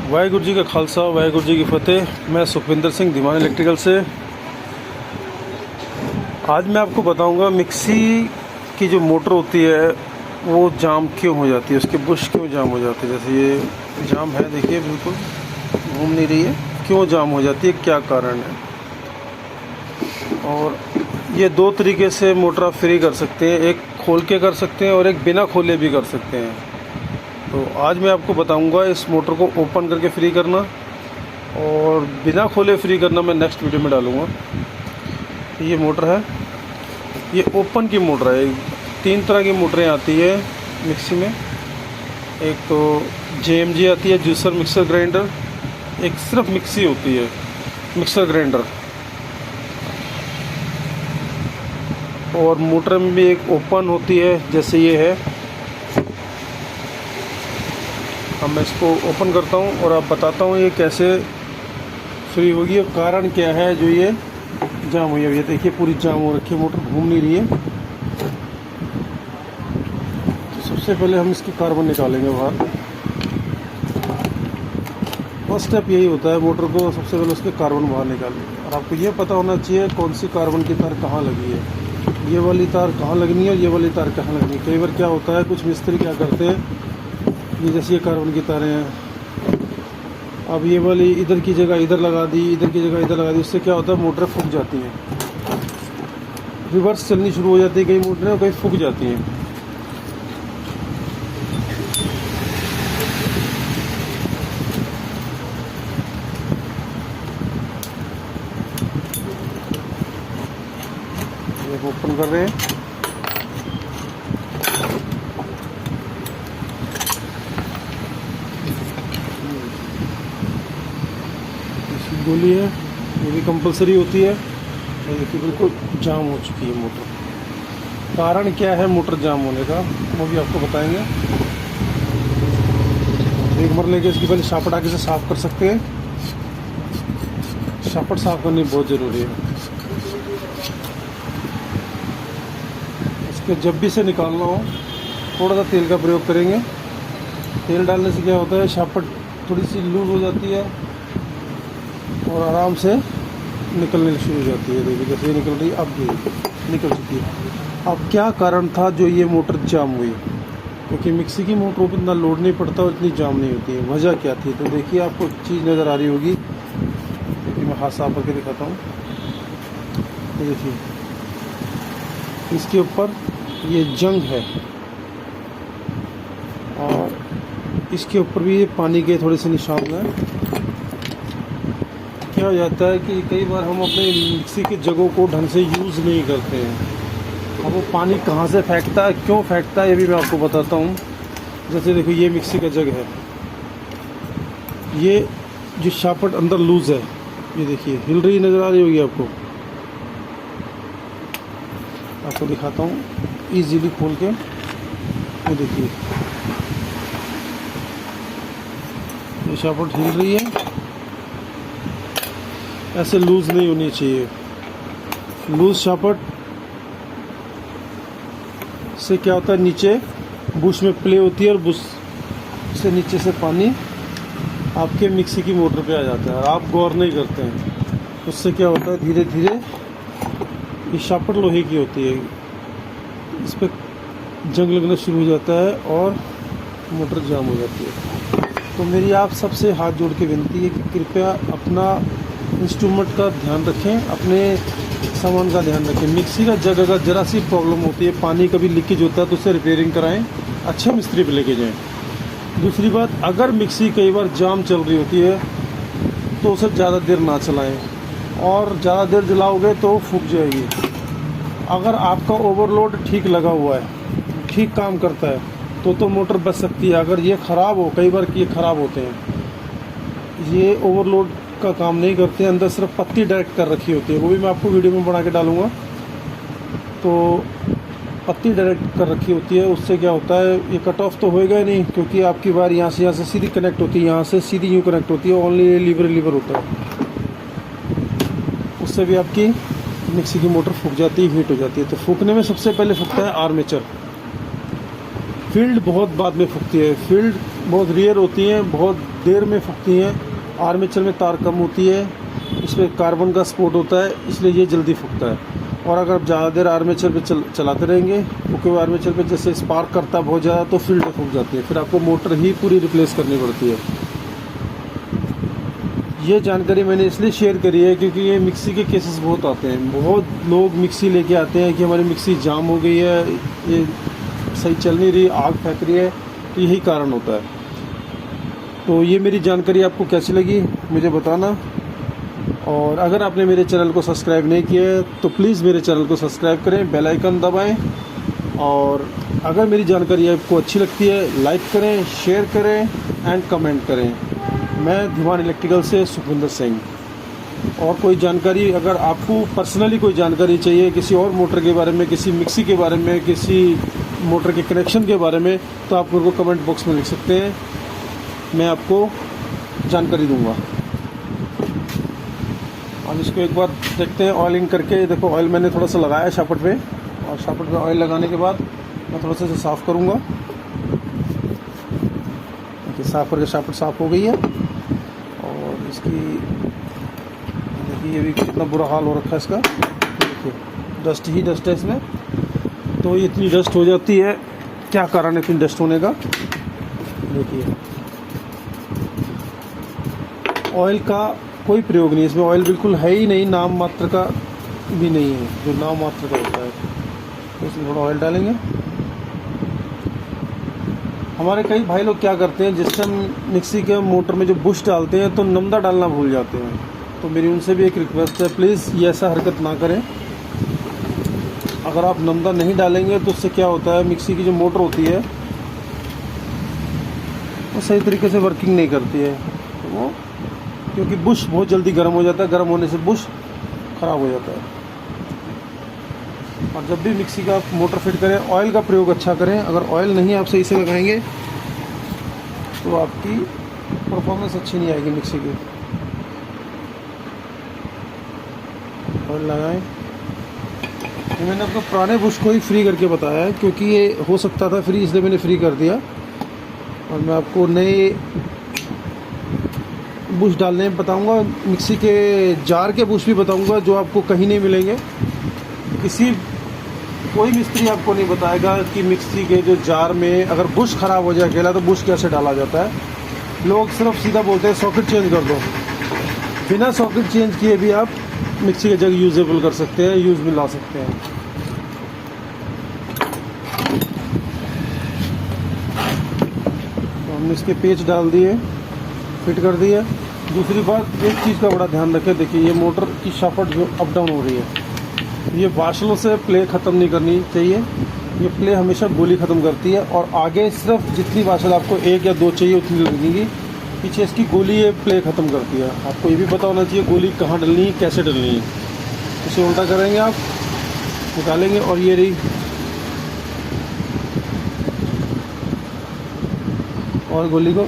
वाहेगुरु जी का खालसा वाहेगुरु जी की फतेह। मैं सुखविंदर सिंह दीवान इलेक्ट्रिकल से। आज मैं आपको बताऊंगा मिक्सी की जो मोटर होती है वो जाम क्यों हो जाती है, उसके बुश क्यों जाम हो जाती है। जैसे ये जाम है, देखिए बिल्कुल घूम नहीं रही है, क्यों जाम हो जाती है, क्या कारण है। और ये दो तरीके से मोटर आप फ्री कर सकते हैं, एक खोल के कर सकते हैं और एक बिना खोले भी कर सकते हैं। तो आज मैं आपको बताऊंगा इस मोटर को ओपन करके फ्री करना और बिना खोले फ्री करना मैं नेक्स्ट वीडियो में डालूंगा। ये मोटर है, ये ओपन की मोटर है। 3 तरह की मोटरें आती है मिक्सी में। एक तो JMG आती है, जूसर मिक्सर ग्राइंडर। एक सिर्फ मिक्सी होती है, मिक्सर ग्राइंडर। और मोटर में भी एक ओपन होती है, जैसे ये है। अब मैं इसको ओपन करता हूँ और आप बताता हूँ ये कैसे फ्री होगी और कारण क्या है जो ये जाम हुई है। ये देखिए पूरी जाम हो रखी है, मोटर घूम नहीं रही है। तो सबसे पहले हम इसकी कार्बन निकालेंगे बाहर। फर्स्ट स्टेप यही होता है, मोटर को सबसे पहले उसके कार्बन बाहर निकालेंगे। और आपको ये पता होना चाहिए कौन सी कार्बन की तार कहाँ लगी है, ये वाली तार कहाँ लगनी है और ये वाली तार कहाँ लगनी है। कई बार क्या होता है, कुछ मिस्त्री क्या करते हैं, ये जैसे ये कार्बन की तारें हैं, अब ये वाली इधर की जगह इधर लगा दी, इधर की जगह इधर लगा दी। उससे क्या होता है, मोटरें फूक जाती हैं, रिवर्स चलनी शुरू हो जाती है। कई मोटरें कहीं फूक जाती हैं। ये ओपन कर रहे हैं। गोली है, ये भी कंपलसरी होती है। और देखिए बिल्कुल जाम हो चुकी है मोटर। कारण क्या है मोटर जाम होने का, वो भी आपको बताएंगे। एक बार लेके इसकी पहले शापट आगे से साफ़ कर सकते हैं। शापट साफ़ करनी बहुत ज़रूरी है। इसके जब भी से निकालना हो थोड़ा सा तेल का प्रयोग करेंगे। तेल डालने से क्या होता है, शापट थोड़ी सी लूज हो जाती है और आराम से निकलने शुरू हो जाती है। देखिए जैसे ये निकल रही है, अब भी निकल चुकी है। अब क्या कारण था जो ये मोटर जाम हुई, क्योंकि मिक्सी की मोटरों पर इतना लोड नहीं पड़ता और इतनी जाम नहीं होती है। वजह क्या थी, तो देखिए आपको चीज़ नज़र आ रही होगी। देखिए मैं हाथ साफ करके दिखाता हूँ। तो देखिए इसके ऊपर ये जंग है और इसके ऊपर भी ये पानी के थोड़े से निशान हैं। क्या हो जाता है कि कई बार हम अपने मिक्सी की जगहों को ढंग से यूज़ नहीं करते हैं। अब वो पानी कहाँ से फेंकता है, क्यों फेंकता है, ये भी मैं आपको बताता हूँ। जैसे देखो ये मिक्सी का जग है, ये जो शापट अंदर लूज है, ये देखिए हिल रही नज़र आ रही होगी आपको। आपको दिखाता हूँ इजीली खोल के। ये देखिए ये शापट हिल रही है, ऐसे लूज़ नहीं होनी चाहिए। लूज़ शापट से क्या होता है, नीचे बुश में प्ले होती है और बुश से नीचे से पानी आपके मिक्सी की मोटर पे आ जाता है और आप गौर नहीं करते हैं। उससे क्या होता है, धीरे धीरे ये शापट लोहे की होती है, इस पर जंग लगना शुरू हो जाता है और मोटर जाम हो जाती है। तो मेरी आप सबसे हाथ जोड़ के विनती है कि कृपया अपना इंस्ट्रूमेंट का ध्यान रखें, अपने सामान का ध्यान रखें। मिक्सी का जग अगर ज़रा सी प्रॉब्लम होती है, पानी कभी लीकेज होता है तो उसे रिपेयरिंग कराएं, अच्छे मिस्त्री पे लेके जाएं। दूसरी बात, अगर मिक्सी कई बार जाम चल रही होती है तो उसे ज़्यादा देर ना चलाएं, और ज़्यादा देर जलाओगे तो फूक जाएगी। अगर आपका ओवरलोड ठीक लगा हुआ है, ठीक काम करता है, तो मोटर बच सकती है। अगर ये ख़राब हो, कई बार ये ख़राब होते हैं, ये ओवरलोड का काम नहीं करते हैं, अंदर सिर्फ पत्ती डायरेक्ट कर रखी होती है, वो भी मैं आपको वीडियो में बना के डालूंगा। तो पत्ती डायरेक्ट कर रखी होती है, उससे क्या होता है, ये कट ऑफ तो होएगा ही नहीं, क्योंकि आपकी वायर यहाँ से सीधी कनेक्ट होती है, यहाँ से सीधी यूँ कनेक्ट होती है। ओनली लीवर होता है, उससे भी आपकी मिक्सी की मोटर फूक जाती है, हीट हो जाती है। तो फूकने में सबसे पहले फूकता है आर्मेचर। फील्ड बहुत बाद में फूकती है, फील्ड बहुत रेयर होती है, बहुत देर में फूकती हैं। आर्मेचर में तार कम होती है, इसमें कार्बन का सपोर्ट होता है, इसलिए ये जल्दी फूकता है। और अगर आप ज़्यादा देर आर्मेचर पे चलाते रहेंगे, क्योंकि आर्मेचर पे जैसे स्पार्क करता है बहुत ज़्यादा, तो फील्ड फूक जाती है, फिर आपको मोटर ही पूरी रिप्लेस करनी पड़ती है। ये जानकारी मैंने इसलिए शेयर करी है क्योंकि ये मिक्सी के केसेस बहुत आते हैं। बहुत लोग मिक्सी लेके आते हैं कि हमारी मिक्सी जाम हो गई है, ये सही चल नहीं रही, आग फेंक रही है, तो यही कारण होता है। तो ये मेरी जानकारी आपको कैसी लगी मुझे बताना। और अगर आपने मेरे चैनल को सब्सक्राइब नहीं किया है तो प्लीज़ मेरे चैनल को सब्सक्राइब करें, बेल आइकन दबाएं। और अगर मेरी जानकारी आपको अच्छी लगती है, लाइक करें, शेयर करें एंड कमेंट करें। मैं धीमान इलेक्ट्रिकल से सुखविंदर सिंह। और कोई जानकारी, अगर आपको पर्सनली कोई जानकारी चाहिए किसी और मोटर के बारे में, किसी मिक्सी के बारे में, किसी मोटर के कनेक्शन के बारे में, तो आप मेरे को कमेंट बॉक्स में लिख सकते हैं, मैं आपको जानकारी दूंगा। अब इसको एक बार देखते हैं ऑयलिंग करके। देखो ऑयल मैंने थोड़ा सा लगाया शाफ्ट पे, और शाफ्ट पे ऑयल लगाने के बाद मैं थोड़ा सा इसे साफ़ करूँगा। देखिए साफ़ करके शाफ्ट साफ़ हो गई है। और इसकी देखिए ये भी कितना बुरा हाल हो रखा है इसका, देखिए डस्ट ही डस्ट है इसमें। तो ये इतनी डस्ट हो जाती है, क्या कारण है इतनी डस्ट होने का? देखिए ऑयल का कोई प्रयोग नहीं, इसमें ऑयल बिल्कुल है ही नहीं, नाम मात्र का भी नहीं है, जो नाम मात्र का होता है। तो इसमें थोड़ा ऑयल डालेंगे। हमारे कई भाई लोग क्या करते हैं, जिस टाइम मिक्सी के मोटर में जो बुश डालते हैं तो नमदा डालना भूल जाते हैं। तो मेरी उनसे भी एक रिक्वेस्ट है, प्लीज़ ये ऐसा हरकत ना करें। अगर आप नमदा नहीं डालेंगे तो उससे क्या होता है, मिक्सी की जो मोटर होती है वो सही तरीके से वर्किंग नहीं करती है। तो वो क्योंकि बुश बहुत जल्दी गर्म हो जाता है, गर्म होने से बुश ख़राब हो जाता है। और जब भी मिक्सी का मोटर फिट करें, ऑयल का प्रयोग अच्छा करें। अगर ऑयल नहीं आप सही से लगाएंगे तो आपकी परफॉर्मेंस अच्छी नहीं आएगी मिक्सी की। ऑयल लगाएं। ये मैंने अपने पुराने बुश को ही फ्री करके बताया है, क्योंकि ये हो सकता था फ्री, इसलिए मैंने फ्री कर दिया। और मैं आपको नए बुश डालने बताऊंगा, मिक्सी के जार के बुश भी बताऊंगा, जो आपको कहीं नहीं मिलेंगे। कोई मिस्त्री आपको नहीं बताएगा कि मिक्सी के जो जार में अगर बुश ख़राब हो जाए अकेला तो बुश कैसे डाला जाता है। लोग सिर्फ सीधा बोलते हैं सॉकेट चेंज कर दो। बिना सॉकेट चेंज किए भी आप मिक्सी के जग यूजेबल कर सकते हैं, यूज़ में ला सकते हैं। तो हमने इसके पेच डाल दिए, फिट कर दिए। दूसरी बात, एक चीज़ का बड़ा ध्यान रखें। देखिए ये मोटर की शाफ्ट जो अप डाउन हो रही है, ये वाशलों से प्ले ख़त्म नहीं करनी चाहिए। ये प्ले हमेशा गोली ख़त्म करती है। और आगे सिर्फ जितनी वाशल आपको 1 या 2 चाहिए उतनी लगेंगी, पीछे इसकी गोली ये प्ले ख़त्म करती है। आपको ये भी पता होना चाहिए गोली कहाँ डलनी है, कैसे डलनी है। इसे उल्टा करेंगे आप, निकालेंगे और ये रही। और गोली को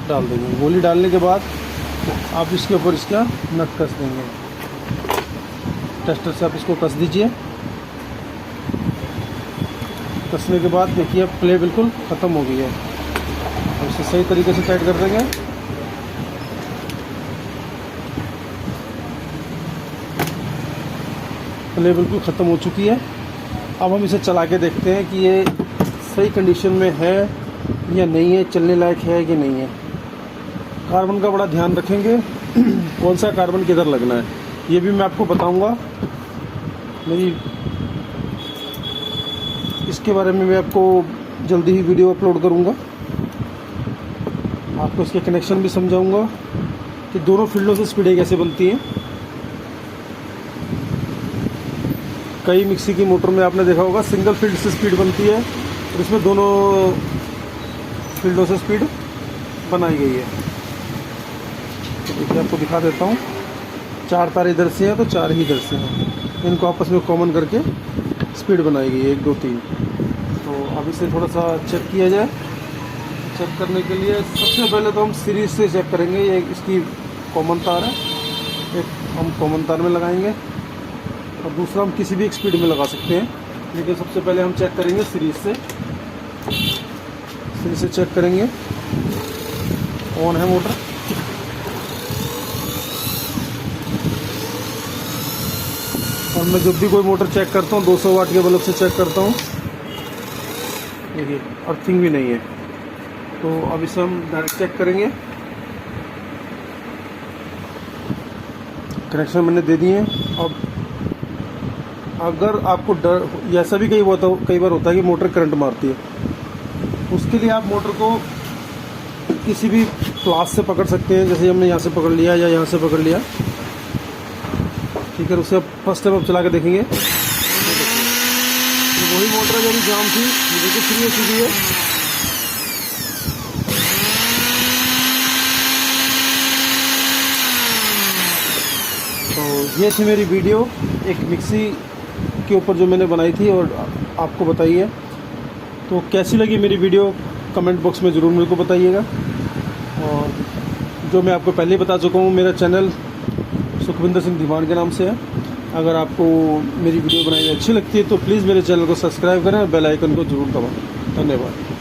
डाल देंगे। गोली डालने के बाद आप इसके ऊपर इसका नट कस देंगे। टेस्टर से आप इसको कस दीजिए। कसने के बाद देखिए अब प्ले बिल्कुल ख़त्म हो गई है। अब इसे सही तरीके से टाइट कर देंगे। प्ले बिल्कुल ख़त्म हो चुकी है। अब हम इसे चला के देखते हैं कि ये सही कंडीशन में है या नहीं है, चलने लायक है कि नहीं है। कार्बन का बड़ा ध्यान रखेंगे, कौन सा कार्बन किधर लगना है ये भी मैं आपको बताऊंगा। मेरी इसके बारे में मैं आपको जल्दी ही वीडियो अपलोड करूंगा। आपको इसके कनेक्शन भी समझाऊंगा कि दोनों फील्डों से स्पीडें कैसे बनती हैं। कई मिक्सी की मोटर में आपने देखा होगा सिंगल फील्ड से स्पीड बनती है, और इसमें दोनों फील्डों से स्पीड बनाई गई है। तो देखिए आपको दिखा देता हूँ। 4 तार इधर से हैं तो 4 ही इधर से हैं, इनको आपस में कॉमन करके स्पीड बनाई गई है 1 2 3। तो अब इसे थोड़ा सा चेक किया जाए। चेक करने के लिए सबसे पहले तो हम सीरीज से चेक करेंगे। ये इसकी कॉमन तार है, एक हम कॉमन तार में लगाएंगे और दूसरा हम किसी भी एक स्पीड में लगा सकते हैं। लेकिन सबसे पहले हम चेक करेंगे सीरीज से चेक करेंगे। ऑन है मोटर। और मैं जब भी कोई मोटर चेक करता हूँ 200 वाट के बल्ब से चेक करता हूँ। देखिए अर्थिंग भी नहीं है। तो अब इसे हम डायरेक्ट चेक करेंगे। कनेक्शन मैंने दे दिए हैं। अब अगर आपको डर, ऐसा भी कई बार होता है कि मोटर करंट मारती है, उसके लिए आप मोटर को किसी भी प्लास से पकड़ सकते हैं। जैसे हमने यहाँ से पकड़ लिया या यहाँ से पकड़ लिया, ठीक है। उससे आप फर्स्ट टाइम आप चला के देखेंगे, वही मोटर जो भी जाम थी ये देखिए फ्री हो चुकी है। तो ये थी मेरी वीडियो एक मिक्सी के ऊपर जो मैंने बनाई थी और आपको बताई है। तो कैसी लगी मेरी वीडियो कमेंट बॉक्स में ज़रूर मेरे को बताइएगा। और जो मैं आपको पहले ही बता चुका हूँ, मेरा चैनल सुखविंदर सिंह धीमान के नाम से है। अगर आपको मेरी वीडियो बनाई अच्छी लगती है तो प्लीज़ मेरे चैनल को सब्सक्राइब करें और बेल आइकन को ज़रूर दबाएं। धन्यवाद।